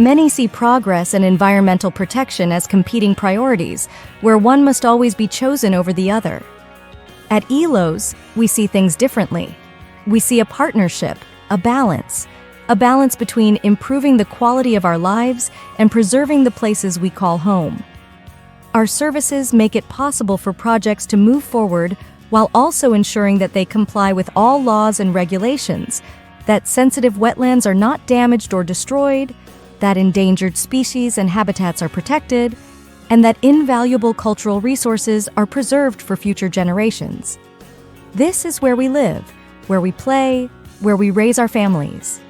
Many see progress and environmental protection as competing priorities, where one must always be chosen over the other. At ELOS, we see things differently. We see a partnership, a balance between improving the quality of our lives and preserving the places we call home. Our services make it possible for projects to move forward while also ensuring that they comply with all laws and regulations, that sensitive wetlands are not damaged or destroyed, that endangered species and habitats are protected, and that invaluable cultural resources are preserved for future generations. This is where we live, where we play, where we raise our families.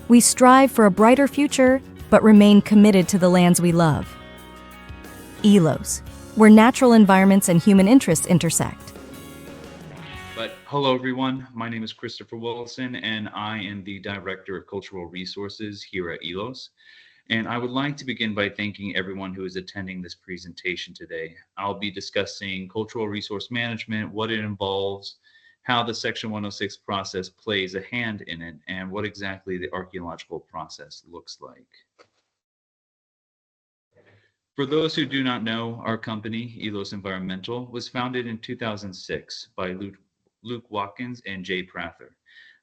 We strive for a brighter future, but remain committed to the lands we love. ELOS, where natural environments and human interests intersect. But hello, everyone. My name is Christopher Wilson, and I am the Director of Cultural Resources here at ELOS. And I would like to begin by thanking everyone who is attending this presentation today. I'll be discussing cultural resource management, what it involves, how the Section 106 process plays a hand in it, and what exactly the archaeological process looks like. For those who do not know, our company, ELOS Environmental, was founded in 2006 by Luke Watkins and Jay Prather.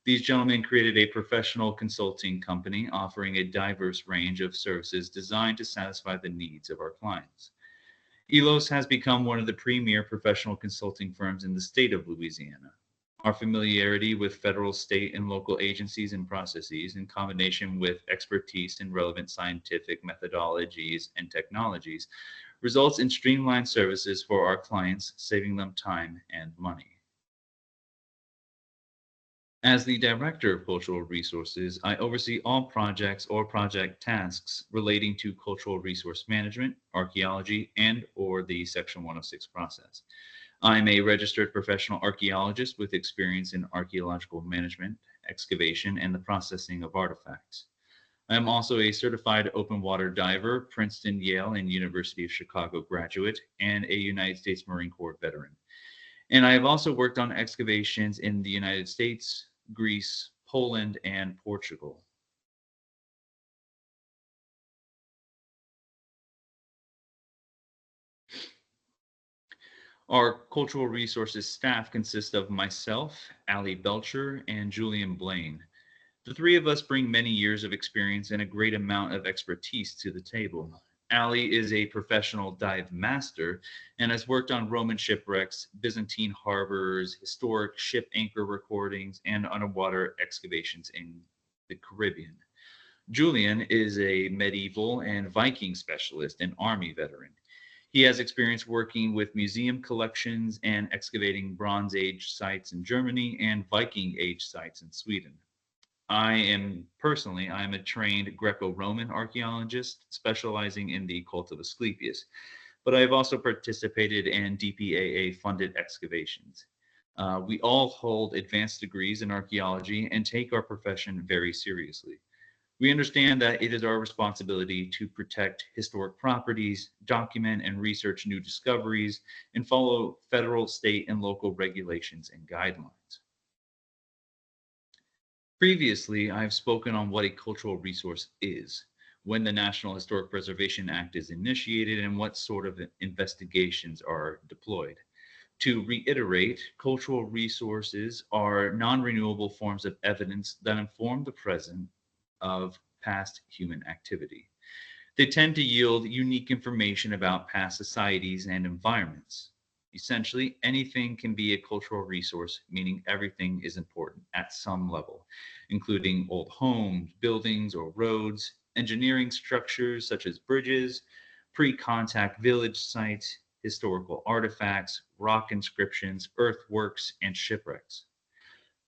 These gentlemen created a professional consulting company offering a diverse range of services designed to satisfy the needs of our clients. ELOS has become one of the premier professional consulting firms in the state of Louisiana. Our familiarity with federal, state, and local agencies and processes, in combination with expertise in relevant scientific methodologies and technologies, results in streamlined services for our clients, saving them time and money. As the Director of Cultural Resources, I oversee all projects or project tasks relating to cultural resource management, archaeology, and/or the Section 106 process. I'm a registered professional archaeologist with experience in archaeological management, excavation, and the processing of artifacts. I am also a certified open water diver, Princeton, Yale, and University of Chicago graduate, and a United States Marine Corps veteran. And I have also worked on excavations in the United States, Greece, Poland, and Portugal. Our cultural resources staff consists of myself, Ali Belcher, and Julian Blaine. The three of us bring many years of experience and a great amount of expertise to the table. Ali is a professional dive master and has worked on Roman shipwrecks, Byzantine harbors, historic ship anchor recordings, and underwater excavations in the Caribbean. Julian is a medieval and Viking specialist and Army veteran. He has experience working with museum collections and excavating Bronze Age sites in Germany and Viking Age sites in Sweden. I am a trained Greco-Roman archaeologist specializing in the cult of Asclepius, but I have also participated in DPAA-funded excavations. We all hold advanced degrees in archaeology and take our profession very seriously. We understand that it is our responsibility to protect historic properties, document and research new discoveries, and follow federal, state, and local regulations and guidelines. Previously, I have spoken on what a cultural resource is, when the National Historic Preservation Act is initiated, and what sort of investigations are deployed. To reiterate, cultural resources are non-renewable forms of evidence that inform the present of past human activity. They tend to yield unique information about past societies and environments. Essentially, anything can be a cultural resource, meaning everything is important at some level, including old homes, buildings, or roads, engineering structures such as bridges, pre contact village sites, historical artifacts, rock inscriptions, earthworks, and shipwrecks.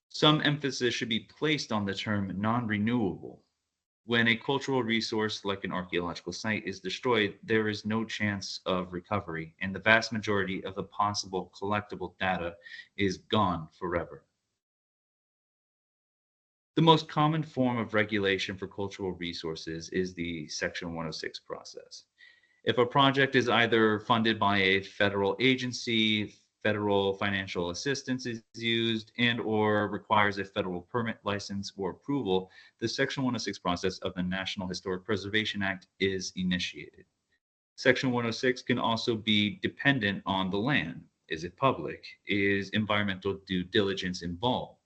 Some emphasis should be placed on the term non renewable. When a cultural resource like an archaeological site is destroyed, there is no chance of recovery, and the vast majority of the possible collectible data is gone forever. The most common form of regulation for cultural resources is the Section 106 process. If a project is either funded by a federal agency, federal financial assistance is used, and or requires a federal permit, license, or approval, the Section 106 process of the National Historic Preservation Act is initiated. Section 106 can also be dependent on the land. Is it public? Is environmental due diligence involved?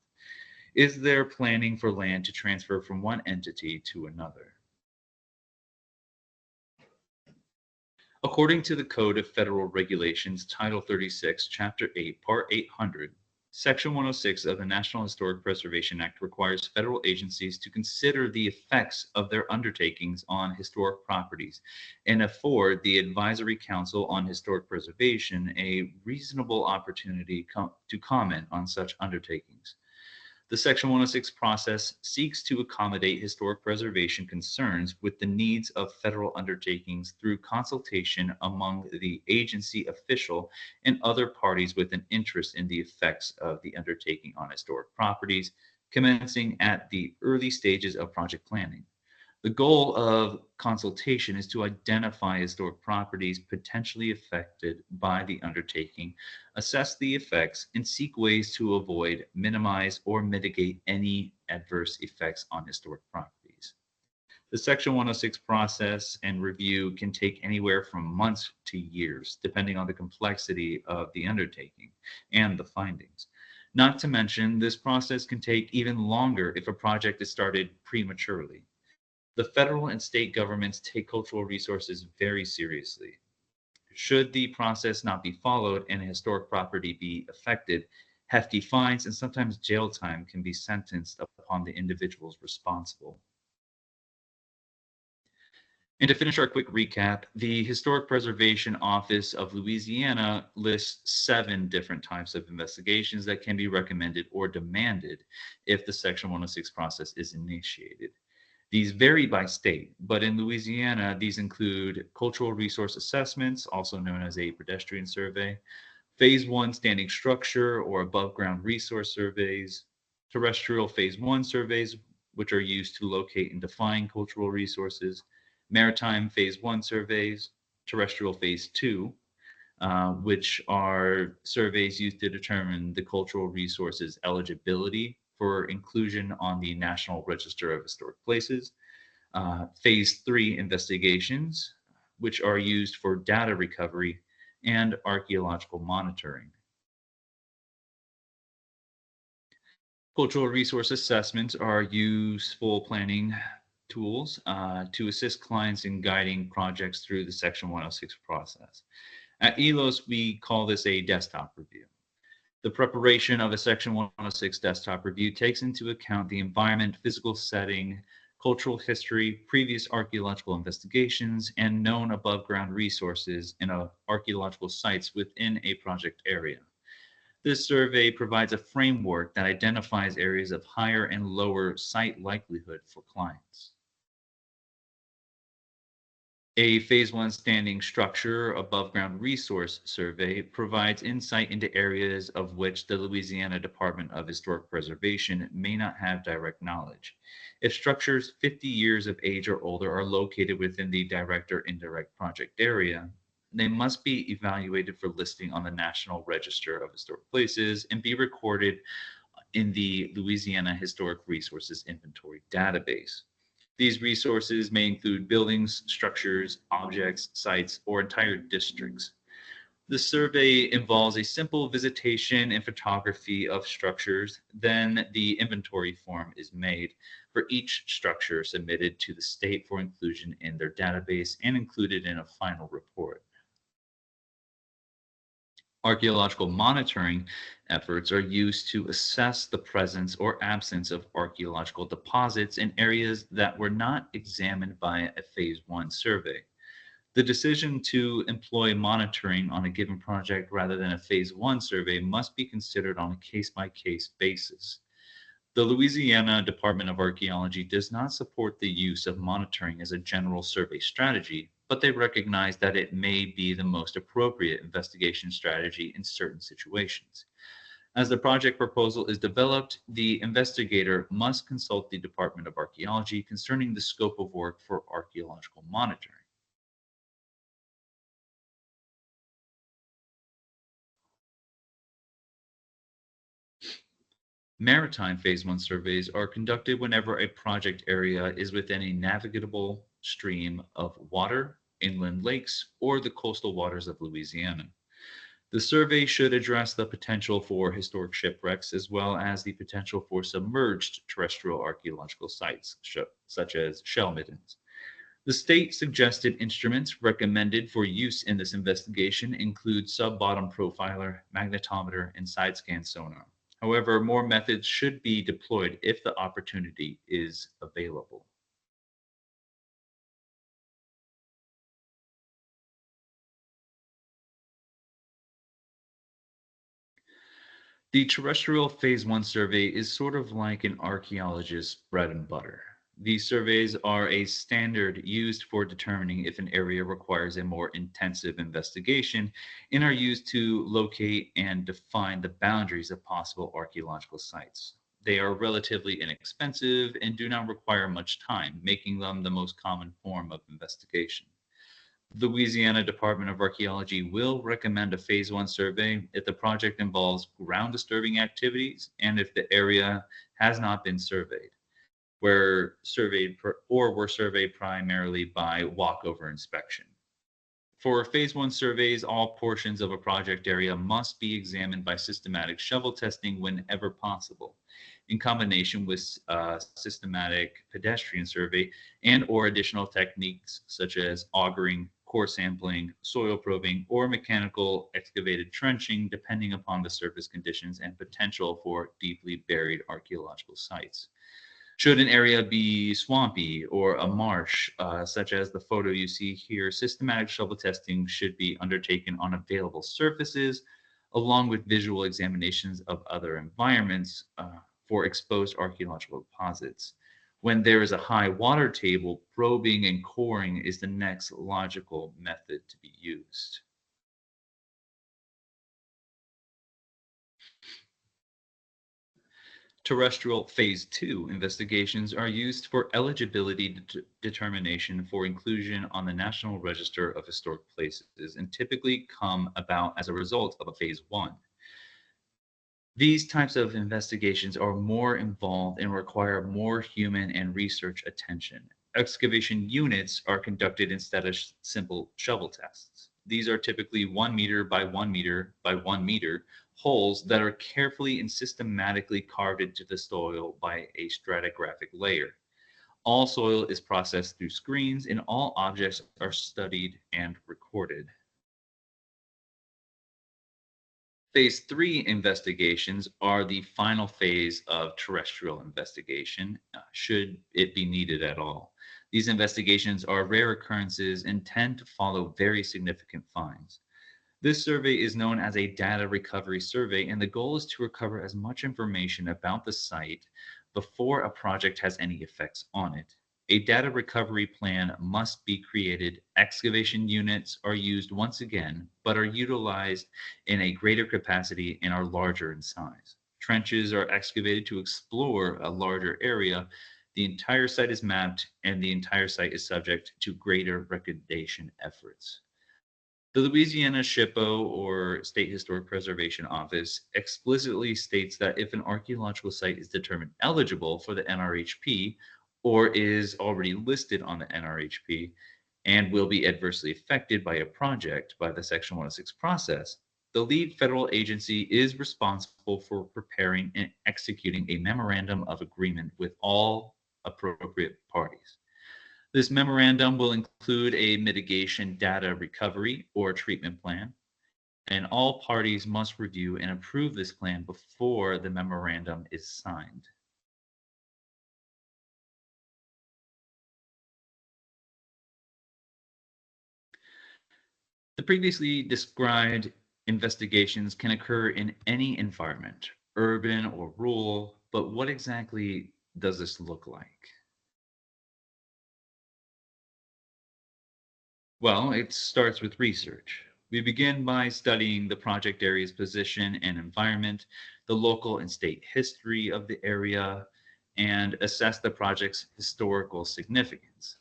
Is there planning for land to transfer from one entity to another? According to the Code of Federal Regulations, Title 36, Chapter 8, Part 800, Section 106 of the National Historic Preservation Act requires federal agencies to consider the effects of their undertakings on historic properties and afford the Advisory Council on Historic Preservation a reasonable opportunity to comment on such undertakings. The Section 106 process seeks to accommodate historic preservation concerns with the needs of federal undertakings through consultation among the agency official and other parties with an interest in the effects of the undertaking on historic properties, commencing at the early stages of project planning. The goal of consultation is to identify historic properties potentially affected by the undertaking, assess the effects, and seek ways to avoid, minimize, or mitigate any adverse effects on historic properties. The Section 106 process and review can take anywhere from months to years, depending on the complexity of the undertaking and the findings. Not to mention, this process can take even longer if a project is started prematurely. The federal and state governments take cultural resources very seriously. Should the process not be followed and a historic property be affected, hefty fines and sometimes jail time can be sentenced upon the individuals responsible. And to finish our quick recap, the Historic Preservation Office of Louisiana lists 7 different types of investigations that can be recommended or demanded if the Section 106 process is initiated. These vary by state, but in Louisiana, these include cultural resource assessments, also known as a pedestrian survey, phase one standing structure or above ground resource surveys, terrestrial phase one surveys, which are used to locate and define cultural resources, maritime phase one surveys, terrestrial phase two, which are surveys used to determine the cultural resources eligibility for inclusion on the National Register of Historic Places. Phase three investigations, which are used for data recovery and archaeological monitoring. Cultural resource assessments are useful planning tools to assist clients in guiding projects through the Section 106 process. At ELOS, we call this a desktop review. The preparation of a Section 106 desktop review takes into account the environment, physical setting, cultural history, previous archaeological investigations, and known above ground resources in archaeological sites within a project area. This survey provides a framework that identifies areas of higher and lower site likelihood for clients. A phase one standing structure above ground resource survey provides insight into areas of which the Louisiana Department of Historic Preservation may not have direct knowledge. If structures 50 years of age or older are located within the direct or indirect project area, they must be evaluated for listing on the National Register of Historic Places and be recorded in the Louisiana Historic Resources Inventory database. These resources may include buildings, structures, objects, sites, or entire districts. The survey involves a simple visitation and photography of structures. Then the inventory form is made for each structure submitted to the state for inclusion in their database and included in a final report. Archaeological monitoring efforts are used to assess the presence or absence of archaeological deposits in areas that were not examined by a phase one survey. The decision to employ monitoring on a given project rather than a phase one survey must be considered on a case by case basis. The Louisiana Department of Archaeology does not support the use of monitoring as a general survey strategy, but they recognize that it may be the most appropriate investigation strategy in certain situations. As the project proposal is developed, the investigator must consult the Department of Archaeology concerning the scope of work for archaeological monitoring. Maritime Phase 1 surveys are conducted whenever a project area is within a navigable stream of water, inland lakes, or the coastal waters of Louisiana. The survey should address the potential for historic shipwrecks as well as the potential for submerged terrestrial archaeological sites, such as shell middens. The state suggested instruments recommended for use in this investigation include sub-bottom profiler, magnetometer, and side-scan sonar. However, more methods should be deployed if the opportunity is available. The terrestrial phase one survey is sort of like an archaeologist's bread and butter. These surveys are a standard used for determining if an area requires a more intensive investigation and are used to locate and define the boundaries of possible archaeological sites. They are relatively inexpensive and do not require much time, making them the most common form of investigation. The Louisiana Department of Archaeology will recommend a phase one survey if the project involves ground disturbing activities and if the area has not been surveyed, or were surveyed primarily by walkover inspection. For phase one surveys, all portions of a project area must be examined by systematic shovel testing whenever possible, in combination with systematic pedestrian survey and or additional techniques such as augering, core sampling, soil probing, or mechanical excavated trenching, depending upon the surface conditions and potential for deeply buried archaeological sites. Should an area be swampy or a marsh, such as the photo you see here, systematic shovel testing should be undertaken on available surfaces, along with visual examinations of other environments for exposed archaeological deposits. When there is a high water table, probing and coring is the next logical method to be used. Terrestrial Phase 2 investigations are used for eligibility determination for inclusion on the National Register of Historic Places and typically come about as a result of a Phase 1. These types of investigations are more involved and require more human and research attention. Excavation units are conducted instead of simple shovel tests. These are typically 1 meter by 1 meter by 1 meter holes that are carefully and systematically carved into the soil by a stratigraphic layer. All soil is processed through screens and all objects are studied and recorded. Phase 3 investigations are the final phase of terrestrial investigation, should it be needed at all. These investigations are rare occurrences and tend to follow very significant finds. This survey is known as a data recovery survey, and the goal is to recover as much information about the site before a project has any effects on it. A data recovery plan must be created. Excavation units are used once again, but are utilized in a greater capacity and are larger in size. Trenches are excavated to explore a larger area. The entire site is mapped, and the entire site is subject to greater recordation efforts. The Louisiana SHPO, or State Historic Preservation Office, explicitly states that if an archaeological site is determined eligible for the NRHP or is already listed on the NRHP and will be adversely affected by a project by the Section 106 process, the lead federal agency is responsible for preparing and executing a memorandum of agreement with all appropriate parties. This memorandum will include a mitigation data recovery or treatment plan, and all parties must review and approve this plan before the memorandum is signed. The previously described investigations can occur in any environment, urban or rural, but what exactly does this look like? Well, it starts with research. We begin by studying the project area's position and environment, the local and state history of the area, and assess the project's historical significance.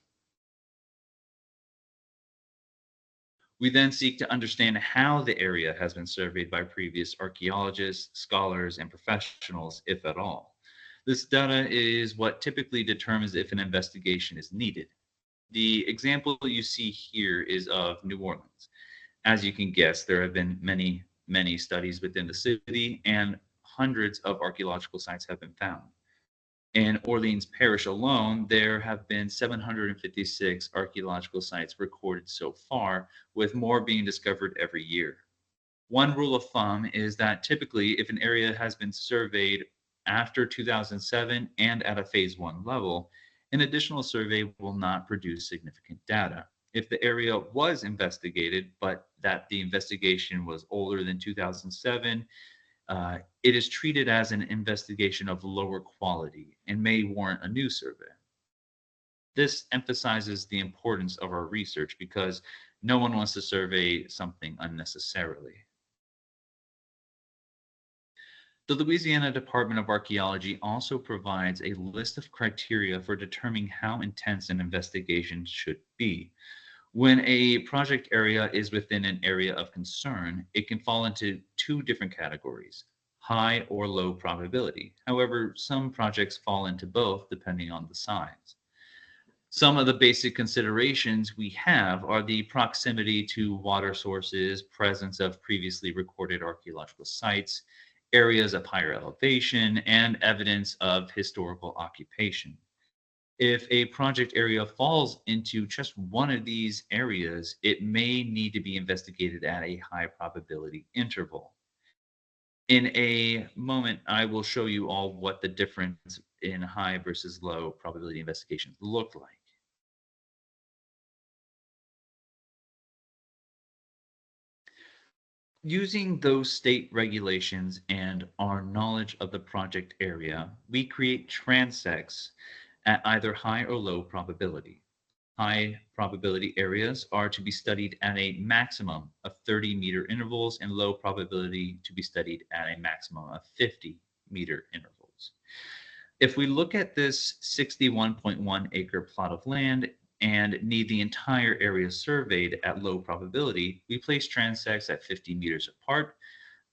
We then seek to understand how the area has been surveyed by previous archaeologists, scholars, and professionals, if at all. This data is what typically determines if an investigation is needed. The example you see here is of New Orleans. As you can guess, there have been many studies within the city, and hundreds of archaeological sites have been found. In Orleans Parish alone, there have been 756 archaeological sites recorded so far, with more being discovered every year. One rule of thumb is that typically, if an area has been surveyed after 2007 and at a phase one level, an additional survey will not produce significant data. If the area was investigated, but that the investigation was older than 2007, it is treated as an investigation of lower quality and may warrant a new survey. This emphasizes the importance of our research because no one wants to survey something unnecessarily. The Louisiana Department of Archaeology also provides a list of criteria for determining how intense an investigation should be. When a project area is within an area of concern, it can fall into two different categories: high or low probability. However, some projects fall into both depending on the size. Some of the basic considerations we have are the proximity to water sources, presence of previously recorded archaeological sites, areas of higher elevation, and evidence of historical occupation. If a project area falls into just one of these areas, it may need to be investigated at a high probability interval. In a moment, I will show you all what the difference in high versus low probability investigations look like. Using those state regulations and our knowledge of the project area, we create transects at either high or low probability. High probability areas are to be studied at a maximum of 30-meter intervals and low probability to be studied at a maximum of 50-meter intervals. If we look at this 61.1 acre plot of land and need the entire area surveyed at low probability, we place transects at 50 meters apart.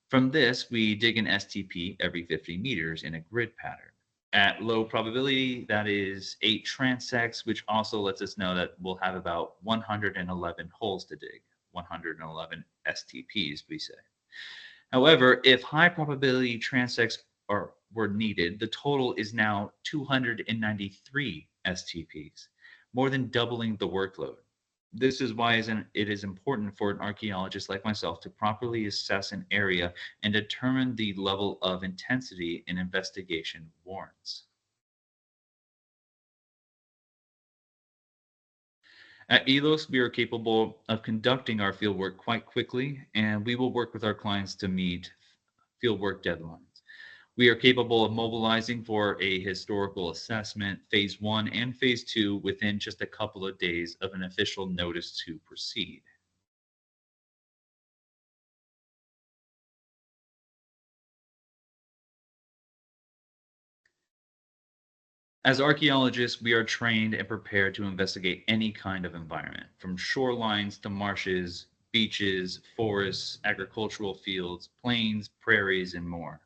From this, we dig an STP every 50 meters in a grid pattern. At low probability, that is 8 transects, which also lets us know that we'll have about 111 holes to dig, 111 STPs, we say. However, if high probability transects were needed, the total is now 293 STPs, more than doubling the workload. This is why it is important for an archaeologist like myself to properly assess an area and determine the level of intensity an investigation warrants. At ELOS, we are capable of conducting our fieldwork quite quickly, and we will work with our clients to meet fieldwork deadlines. We are capable of mobilizing for a historical assessment, phase one and phase two, within just a couple of days of an official notice to proceed. As archaeologists, we are trained and prepared to investigate any kind of environment, from shorelines to marshes, beaches, forests, agricultural fields, plains, prairies, and more.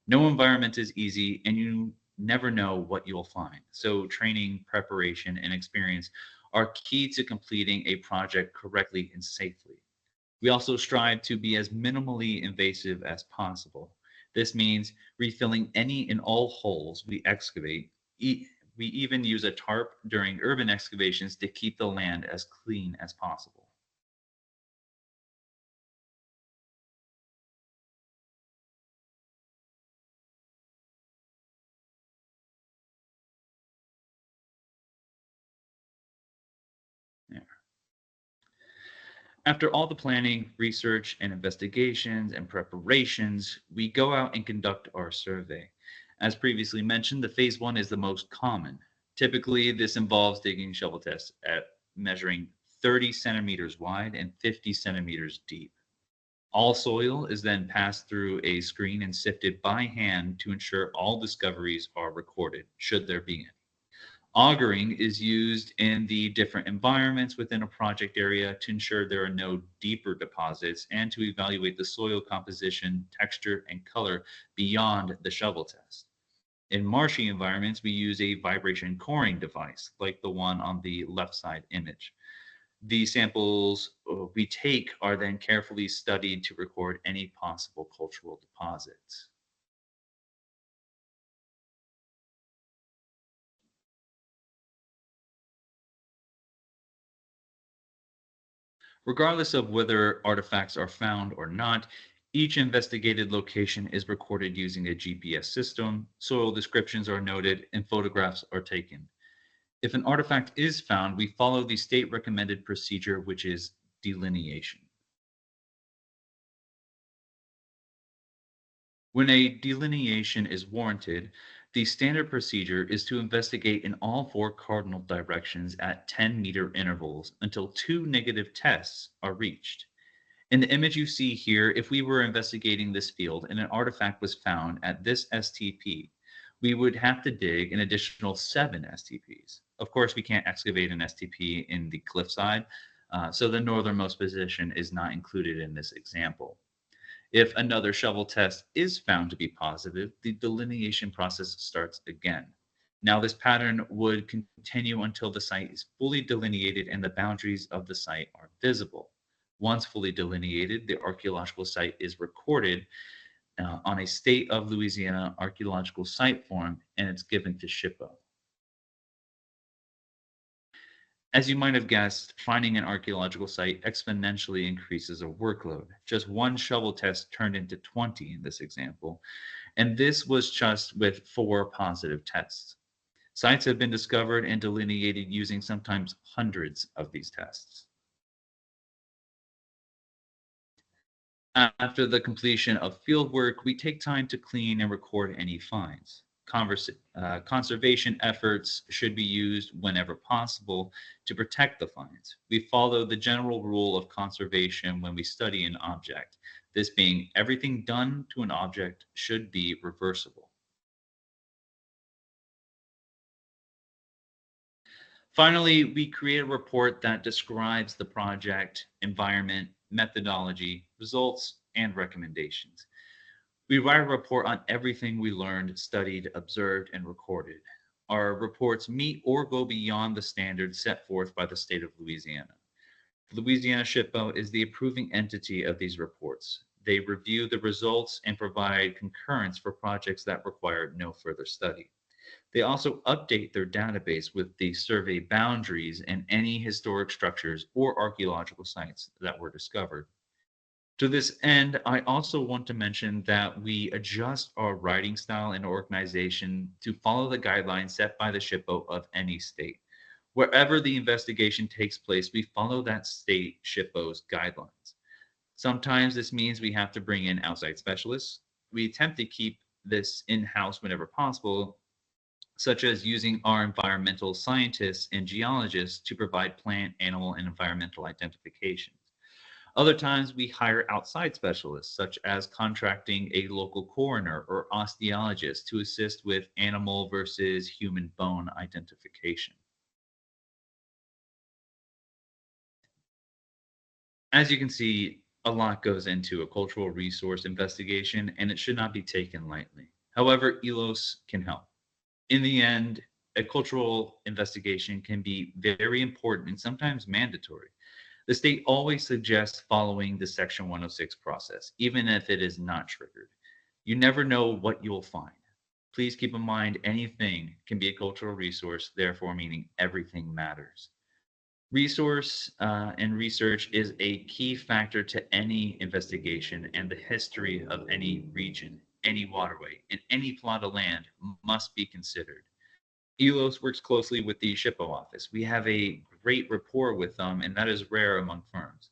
No environment is easy, and you never know what you'll find. So, training, preparation, and experience are key to completing a project correctly and safely. We also strive to be as minimally invasive as possible. This means refilling any and all holes we excavate. We even use a tarp during urban excavations to keep the land as clean as possible. Yeah. After all the planning, research, and investigations and preparations, we go out and conduct our survey. As previously mentioned, the phase one is the most common. Typically, this involves digging shovel tests at measuring 30 centimeters wide and 50 centimeters deep. All soil is then passed through a screen and sifted by hand to ensure all discoveries are recorded, should there be any. Augering is used in the different environments within a project area to ensure there are no deeper deposits and to evaluate the soil composition, texture, and color beyond the shovel test. In marshy environments, we use a vibration coring device like the one on the left side image. The samples we take are then carefully studied to record any possible cultural deposits. Regardless of whether artifacts are found or not, each investigated location is recorded using a GPS system, soil descriptions are noted, and photographs are taken. If an artifact is found, we follow the state recommended procedure, which is delineation. When a delineation is warranted, the standard procedure is to investigate in all four cardinal directions at 10-meter intervals until two negative tests are reached. In the image you see here, if we were investigating this field and an artifact was found at this STP, we would have to dig an additional 7 STPs. Of course, we can't excavate an STP in the cliffside, so the northernmost position is not included in this example. If another shovel test is found to be positive, the delineation process starts again. Now, this pattern would continue until the site is fully delineated and the boundaries of the site are visible. Once fully delineated, the archaeological site is recorded on a state of Louisiana archaeological site form and it's given to SHPO. As you might have guessed, finding an archaeological site exponentially increases a workload. Just one shovel test turned into 20 in this example, and this was just with 4 positive tests. Sites have been discovered and delineated using sometimes hundreds of these tests. After the completion of field work, we take time to clean and record any finds. Conservation efforts should be used whenever possible to protect the finds. We follow the general rule of conservation when we study an object, this being everything done to an object should be reversible. Finally, we create a report that describes the project, environment, methodology, results, and recommendations. We write a report on everything we learned, studied, observed, and recorded. Our reports meet or go beyond the standards set forth by the state of Louisiana. Louisiana SHPO is the approving entity of these reports. They review the results and provide concurrence for projects that require no further study. They also update their database with the survey boundaries and any historic structures or archaeological sites that were discovered. To this end, I also want to mention that we adjust our writing style and organization to follow the guidelines set by the SHPO of any state. Wherever the investigation takes place, we follow that state SHPO's guidelines. Sometimes this means we have to bring in outside specialists. We attempt to keep this in-house whenever possible, such as using our environmental scientists and geologists to provide plant, animal, and environmental identifications. Other times, we hire outside specialists, such as contracting a local coroner or osteologist to assist with animal versus human bone identification. As you can see, a lot goes into a cultural resource investigation, and it should not be taken lightly. However, ELOS can help. In the end, a cultural investigation can be very important and sometimes mandatory. The state always suggests following the Section 106 process, even if it is not triggered. You never know what you'll find. Please keep in mind anything can be a cultural resource, therefore, meaning everything matters. Resource and research is a key factor to any investigation, and the history of any region, any waterway, and any plot of land must be considered. ELOS works closely with the SHPO office. We have a great rapport with them, and that is rare among firms.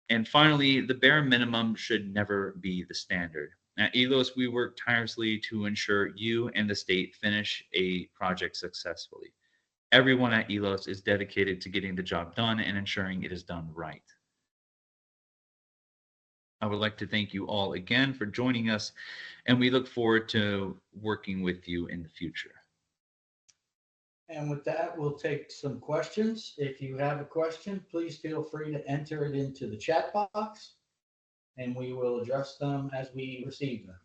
And finally, the bare minimum should never be the standard. At ELOS, we work tirelessly to ensure you and the state finish a project successfully. Everyone at ELOS is dedicated to getting the job done and ensuring it is done right. I would like to thank you all again for joining us, and we look forward to working with you in the future. And with that, we'll take some questions. If you have a question, please feel free to enter it into the chat box and we will address them as we receive them.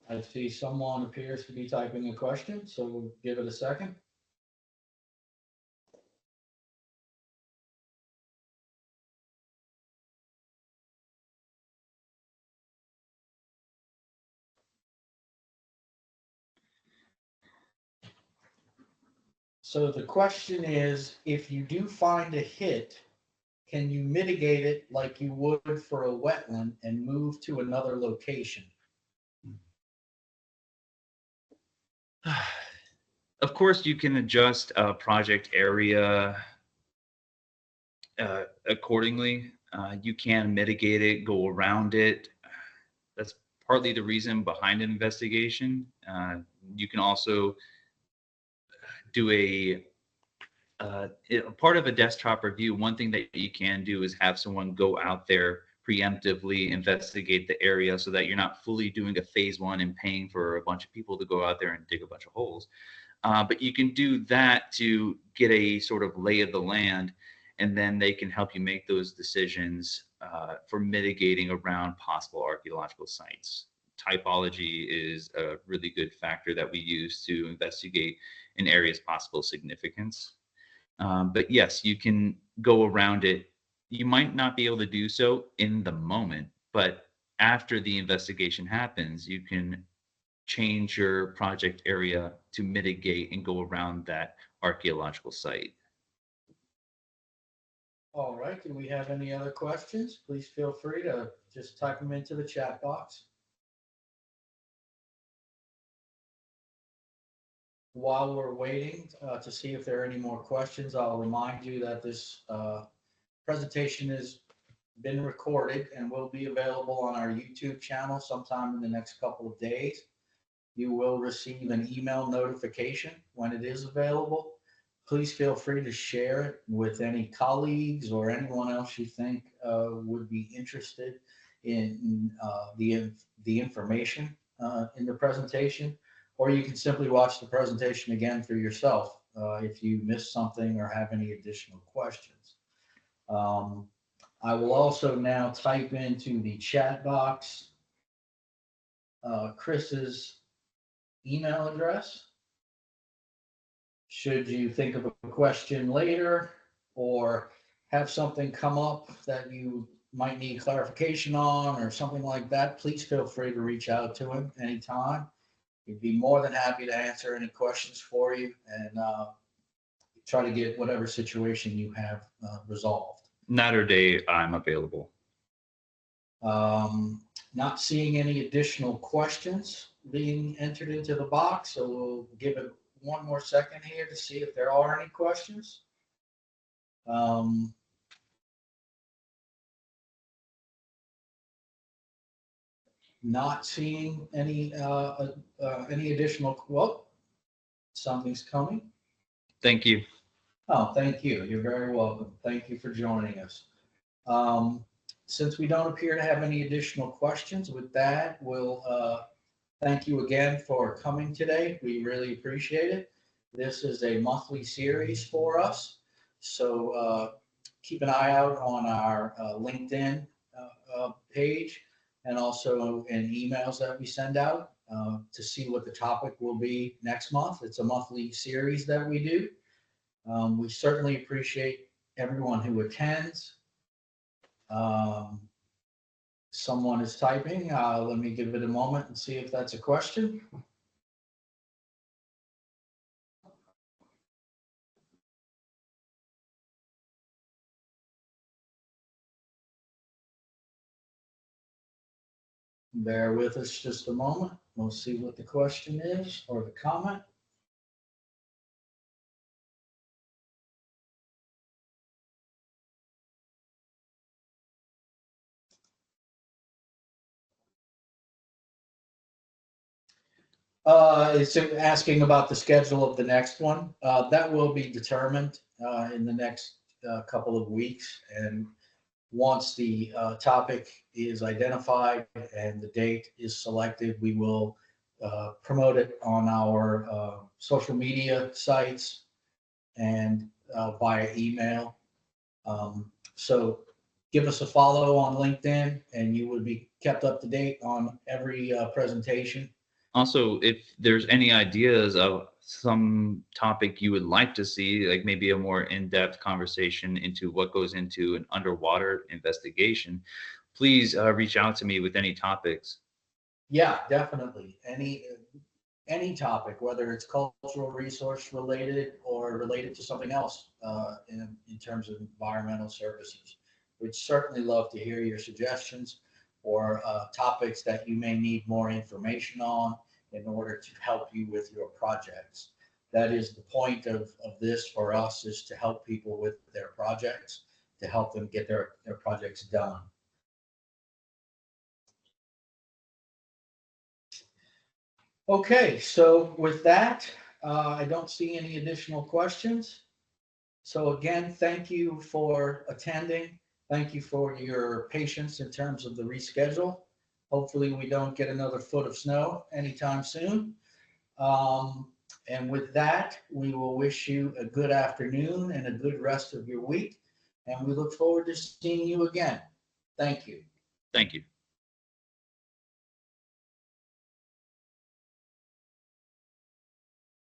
I see someone appears to be typing a question, so we'll give it a second. So the question is, if you do find a hit, can you mitigate it like you would for a wetland and move to another location? Of course, you can adjust a project area accordingly. You can mitigate it, go around it. That's partly the reason behind an investigation. You can also do a part of a desktop review. One thing that you can do is have someone go out there preemptively investigate the area so that you're not fully doing a phase one and paying for a bunch of people to go out there and dig a bunch of holes. But you can do that to get a sort of lay of the land, and then they can help you make those decisions for mitigating around possible archaeological sites. Typology is a really good factor that we use to investigate an area's possible significance. But yes, you can go around it. You might not be able to do so in the moment, but after the investigation happens, you can change your project area to mitigate and go around that archaeological site. All right, do we have any other questions? Please feel free to just type them into the chat box. While we're waiting to see if there are any more questions, I'll remind you that this presentation has been recorded and will be available on our YouTube channel sometime in the next couple of days. You will receive an email notification when it is available. Please feel free to share it with any colleagues or anyone else you think would be interested in the information in the presentation, or you can simply watch the presentation again for yourself if you missed something or have any additional questions. I will also now type into the chat box Chris's email address. Should you think of a question later or have something come up that you might need clarification on or something like that, please feel free to reach out to him anytime. He'd be more than happy to answer any questions for you and try to get whatever situation you have resolved. Night or day, I'm available. Not seeing any additional questions being entered into the box, so we'll give it one more second here to see if there are any questions. Not seeing any additional. Well, something's coming. Thank you. Oh, thank you. You're very welcome. Thank you for joining us. Since we don't appear to have any additional questions, with that, we'll thank you again for coming today. We really appreciate it. This is a monthly series for us, so keep an eye out on our LinkedIn page and also in emails that we send out to see what the topic will be next month. It's a monthly series that we do. We certainly appreciate everyone who attends. Someone is typing. Let me give it a moment and see if that's a question. Bear with us just a moment. We'll see what the question is or the comment. It's asking about the schedule of the next one. That will be determined in the next couple of weeks, and once the topic is identified and the date is selected, we will promote it on our social media sites and via email. So give us a follow on LinkedIn and you will be kept up to date on every presentation. Also, if there's any ideas of some topic you would like to see, like maybe a more in-depth conversation into what goes into an underwater investigation, please reach out to me with any topics. Yeah, definitely. Any topic, whether it's cultural resource related or related to something else in terms of environmental services. We'd certainly love to hear your suggestions or topics that you may need more information on in order to help you with your projects. That is the point of this for us, is to help people with their projects, to help them get their projects done. Okay, so with that, I don't see any additional questions. So again, thank you for attending. Thank you for your patience in terms of the reschedule. Hopefully we don't get another foot of snow anytime soon. And with that, we will wish you a good afternoon and a good rest of your week. And we look forward to seeing you again. Thank you. Thank you.